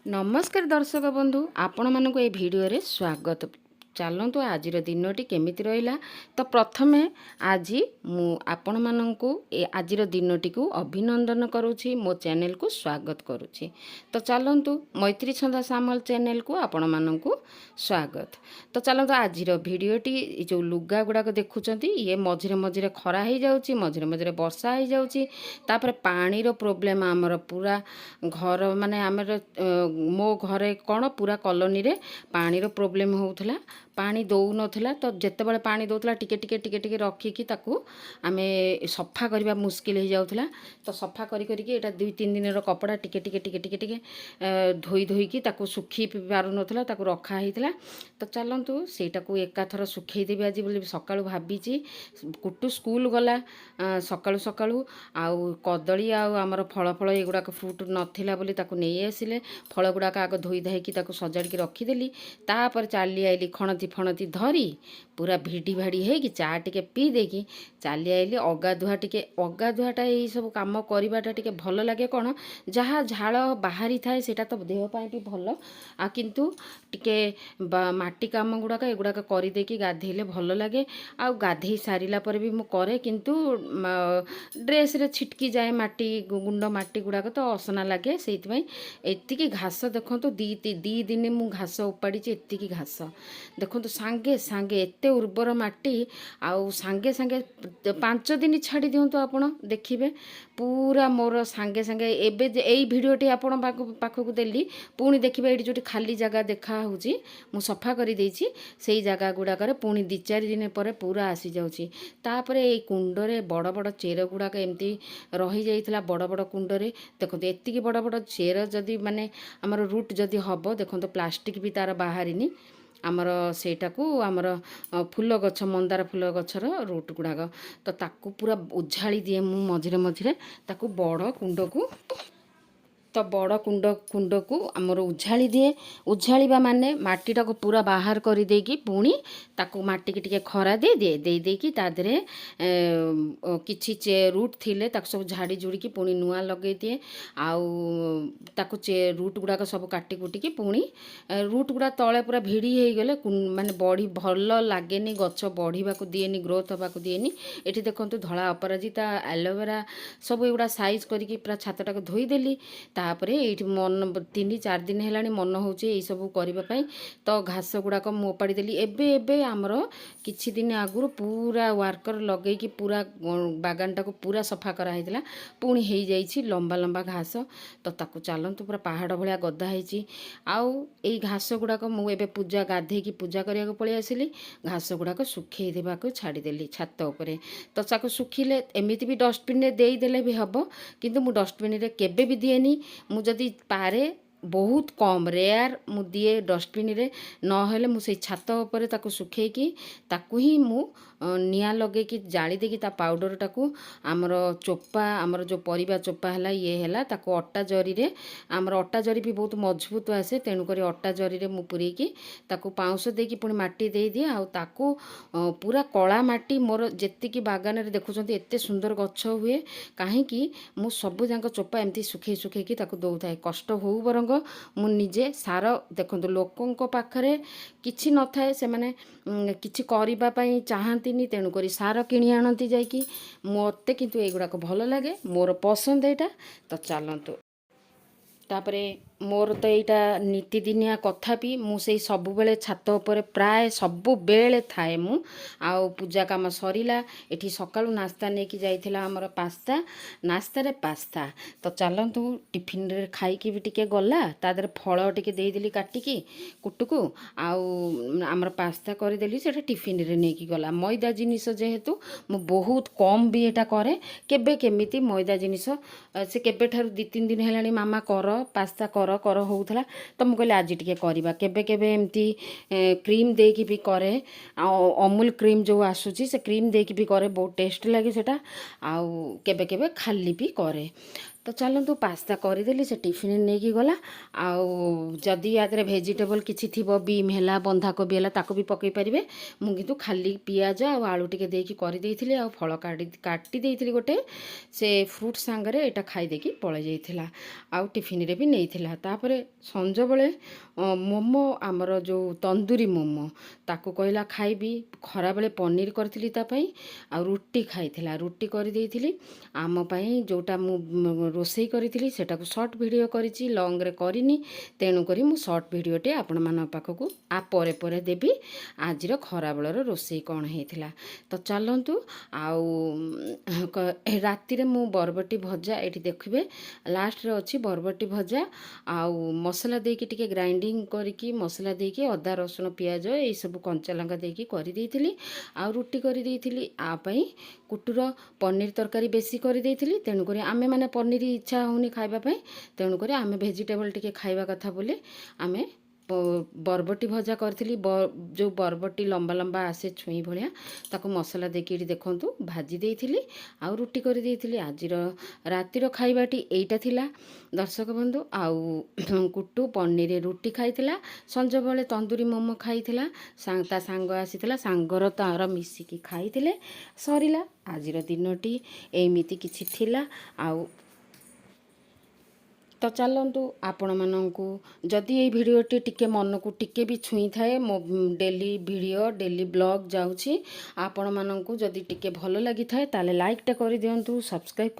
नमस्कार दर्शक बंधु आपण मानक ए भिडियो रे स्वागत। चलतु आज दिनटी केमिति रहिला। तो प्रथमे आज मु आपण मानकु आज दिनटी को अभिनंदन करुछि, मो चैनल को स्वागत करुछि। तो चलतु मैत्री छंदा सामल चैनल को आपण मानकु स्वागत। तो चलतु आज भिडियोटी जो लुगा गुड़ाक देखुंत ये मझिरे मझिरे खरा हो जाउछि, मझिरे मझिरे वर्षा हो जाउछि। तापर पानी रो प्रोब्लेम आमर पूरा घर माने आमर मो घरे कौन पूरा कॉलोनी रे पानी रो प्रोब्लेम होउथला। पानी दौ नथिला तो जेतेबेले पानी दउथला टिके टिके टिके टिके रखिकी ताकू आमे सफा करबा मुश्किल हो जाउथला। तो सफा करी करी के एटा 2-3 दिन रो कपड़ा टिके टिके टिके टिके टिके धोई धोई की ताकू सुखी पारु नथिला, ताकू रखा हितला। तो चलंतु सेटा को एकाथर सुखई देबी आज बोली सकाळु भाबीची। कुटु स्कूल गला सकाळु सकाळु आउ कदली आउ हमर फल फल एगुडा फ्रूट नथिला बोली ताकू नै आसिले। फल गुड़ाक आग धोई धाई की ताकू सजाड़ी रखी देली। तापर चली आइली खणती फणती धरी पूरा भिडी भाड़ी है कि चा टिके पी देकी चली आइली। अगाधुआटा यही सब काम करवाटा टिके भल लगे। कौन जहाँ झाड़ बाहरी थाए सेटा तो देहपाई भी भल आ किंतु टिके माटी काम गुड़ाक एगुड़ाक कर देकी गाधेले भल लगे। आ गाधे सारिला पर भी मु करे किंतु ड्रेस रे छिटकी जाए माटी गुंड माटी गुड़ाक तो असना लगे। से एतिकी घास देखो दी दिन मु घास उपाड़ी एतिकी घास देखो सांगे सांगे एते उर्वर माटी आउ सांगे सांगे 5 दिन छाड़ी दिंतु आपण देखिबे पूरा मोर सांगे सांगे एबे एई भिडियोटी आपण पाखकु देली पुणी देखिबे एठी जोटी खाली जगह देखा होउची मु सफा करी देइची सेई जगह गुड़ाकर पुणी 2-4 दिन पर पूरा आसी जाउची। तापरे एई कुंडरे बड़ बड़ चेर गुड़ाक एमती रही जाइतला बड़ बड़ कुंडरे देखो एतिकी बड़ बड़ चेर जदी माने हमर रूट जदी हबो देखो प्लास्टिक भी तार बाहरिनी आमर सेटाकू आमर फूल गछ मंदार फूल गछर रूट गुड़ाक तो ताकू पूरा उझाड़ी दिए मु मझिरे मझिरे ताकू बड़ कुंड को तो बड़ कुंड को आमर उझाड़ी दिए। उझाड़ा माने माटीटा को पूरा बाहर कर देकी पुणी ताकू माटी की टिके खरा दे दिए दे देकी ता देरे किछि रूट थिले ताकू सब झाड़ी जुड़ी की पुणी नुआ लगे दिए। आउ ताकू रूट गुड़ाक सब काटी कुटी की पुणी रूट गुड़ा तले पूरा भिड़ी हो गले माने बड़ी भल लागेनी गछ बढ़ीबा को दिएनी ग्रोथ होबा को दिएनी। एठी देखंतु धला अपराजिता एलोवेरा सब एगुड़ा साइज करिकी पूरा छातटा को धोई देली। तापरे ये मन 3-4 दिन है मन हो सब करने तो घास गुड़ाक मोपाड़ी देली। एबे एबे आमर किछि दिन आगुरु पूरा वार्कर लगे कि पूरा बागानटा को पूरा सफा कराइला पुणी हो जाइछि लंबा लंबा घास। तो ताकू चलतु पूरा पहाड़ भाया गदा होइछि। आउ एई घास गुड़ाक मु एबे पूजा गाधे की पूजा करिया पळि आसिली। घास गुड़ाक सुखई देबाक छाड़ीदेली छात उपरे तो ताकू सुखिले एमिति भी डस्टबिन रे देई देले भी हबो किंतु मु डस्टबिन रे केबे भी दिएनी। मु जदि पारे बहुत कम रेयर मु दिए डस्टबिन रे नहेले मु से छात उपरे ताकू सुखेकी ताकू ही मु निया लगे कि जाली देकी ता पाउडर टाकू आमर चोपा आमर जो परिबा चोपा हला ये हला ताकू अट्टा जरी रे आमर अट्टा जरी भी बहुत मजबूत आसे तेणु करी अट्टा जरी रे मु पुरेकी ताकू पाउंस देकी पुणी माटी दे दिए। आ ताकू पूरा कला माटी मोर जेतिकी बागान रे देखुचंती एते सुंदर गछ हुए काहे कि मु सब जांक चोपा एमती सुखे सुखे की ताकू दउथाय कष्ट होउ बरंग मु निजे सार देखंतु लोकंक पाखरे किछि न थाए से माने किछि करिबा पई चाहंतीनी तेणु करी सार किणी आनती जाइकी मते किंतु एगुड़ाक भल लगे मोर पसंद एटा। तो चलंतु तापरे मोर तो यहाँ नीतिदिनिया कथा भी मुझे सबु बेले छात उपरे प्राय सबु बेले थाए मु आउ पूजा काम सरीला। एठी सकाळु नास्ता नेकी जाइथिला हमर पास्ता नास्ता रे पास्ता। तो चलंतु टिफिन रे खाइकी भी टिके गला ता देरे फल टिके देई देली काटिकी कुटुकू आउ हमर पास्ता कर देली सेटा टिफिन रे नेकी गला। मैदा जिनिस जेहेतु मु बहुत कम भी एटा करे केबे केमिति मैदा जिनिस से केबे ठारु 2-3 दिन हेलानी मामा कर पास्ता कर कर होउथला तो मु कहले आज टिके करबा केबे केबे एमती क्रीम देकी भी करे अमूल क्रीम जो आसुची से क्रीम देकी भी करे बहुत टेस्ट लगे सेटा आउ केबे केबे खाली भी करे। ତ ଚାଲନ୍ତୁ ପାସ୍ତା କରିଦେଲି, ସେ ଟିଫିନ ନେଇକି ଗଲା। ଆଉ ଯଦି ୟା ଦେହରେ ଭେଜିଟେବଲ୍ କିଛି ଥିବ, ବିମ୍ ହେଲା, ବନ୍ଧାକୋବି ହେଲା, ତାକୁ ବି ପକାଇ ପାରିବେ। ମୁଁ କିନ୍ତୁ ଖାଲି ପିଆଜ ଆଉ ଆଳୁ ଟିକେ ଦେଇକି କରିଦେଇଥିଲି, ଆଉ ଫଳ କାଟି ଦେଇଥିଲି ଗୋଟେ। ସେ ଫ୍ରୁଟ୍ ସାଙ୍ଗରେ ଏଇଟା ଖାଇଦେଇକି ପଳେଇ ଯାଇଥିଲା, ଆଉ ଟିଫିନରେ ବି ନେଇଥିଲା। ତାପରେ ସଞ୍ଜବେଳେ ମୋମୋ, ଆମର ଯେଉଁ ତନ୍ଦୁରୀ ମୋମୋ, ତାକୁ କହିଲା ଖାଇବି। ଖରାବେଳେ ପନିର କରିଥିଲି ତା ପାଇଁ, ଆଉ ରୁଟି ଖାଇଥିଲା। ରୁଟି କରିଦେଇଥିଲି। ଆମ ପାଇଁ ଯେଉଁଟା ମୁଁ ରୋଷେଇ କରିଥିଲି ସେଟାକୁ ସର୍ଟ ଭିଡ଼ିଓ କରିଛି, ଲଙ୍ଗରେ କରିନି। ତେଣୁକରି ମୁଁ ସର୍ଟ ଭିଡ଼ିଓଟେ ଆପଣମାନଙ୍କ ପାଖକୁ ପରେ ପରେ ଦେବି ଆଜିର ଖରାବେଳର ରୋଷେଇ କ'ଣ ହେଇଥିଲା। ତ ଚାଲନ୍ତୁ, ଆଉ ରାତିରେ ମୁଁ ବରବଟି ଭଜା, ଏଇଠି ଦେଖିବେ ଲାଷ୍ଟରେ ଅଛି ବରବଟି ଭଜା, ଆଉ ମସଲା ଦେଇକି ଟିକେ ଗ୍ରାଇଣ୍ଡିଙ୍ଗ କରିକି ମସଲା ଦେଇକି ଅଦା ରସୁଣ ପିଆଜ ଏଇସବୁ କଞ୍ଚା ଲଙ୍କା ଦେଇକି କରିଦେଇଥିଲି। ଆଉ ରୁଟି କରିଦେଇଥିଲି। ଆ ପାଇଁ କୁଟୁର ପନିର ତରକାରୀ ବେଶୀ କରିଦେଇଥିଲି। ତେଣୁକରି ଆମେମାନେ ପନିର ଇଚ୍ଛା ହେଉନି ଖାଇବା ପାଇଁ, ତେଣୁକରି ଆମେ ଭେଜିଟେବଲ୍ ଟିକେ ଖାଇବା କଥା ବୋଲି ଆମେ ବରବଟି ଭଜା କରିଥିଲି। ଯେଉଁ ବରବଟି ଲମ୍ବା ଲମ୍ବା ଆସେ ଛୁଇଁ ଭଳିଆ, ତାକୁ ମସଲା ଦେଇକି ଏଠି ଦେଖନ୍ତୁ ଭାଜି ଦେଇଥିଲି, ଆଉ ରୁଟି କରିଦେଇଥିଲି। ଆଜିର ରାତିର ଖାଇବାଟି ଏଇଟା ଥିଲା ଦର୍ଶକ ବନ୍ଧୁ। ଆଉ କୁଟୁ ପନିର ରୁଟି ଖାଇଥିଲା, ସଞ୍ଜବେଳେ ତନ୍ଦୁରୀ ମୋମୋ ଖାଇଥିଲା, ତା ସାଙ୍ଗ ଆସିଥିଲା, ସାଙ୍ଗର ତାର ମିଶିକି ଖାଇଥିଲେ, ସରିଲା। ଆଜିର ଦିନଟି ଏମିତି କିଛି ଥିଲା। ଆଉ ତ ଚାଲନ୍ତୁ, ଆପଣମାନଙ୍କୁ ଯଦି ଏଇ ଭିଡ଼ିଓଟି ଟିକେ ମନକୁ ଟିକେ ବି ଛୁଇଁଥାଏ, ମୋ ଡେଲି ଭିଡ଼ିଓ ଡେଲି ବ୍ଲଗ୍ ଯାଉଛି, ଆପଣମାନଙ୍କୁ ଯଦି ଟିକେ ଭଲ ଲାଗିଥାଏ ତାହେଲେ ଲାଇକ୍ଟା କରିଦିଅନ୍ତୁ, ସବସ୍କ୍ରାଇବ୍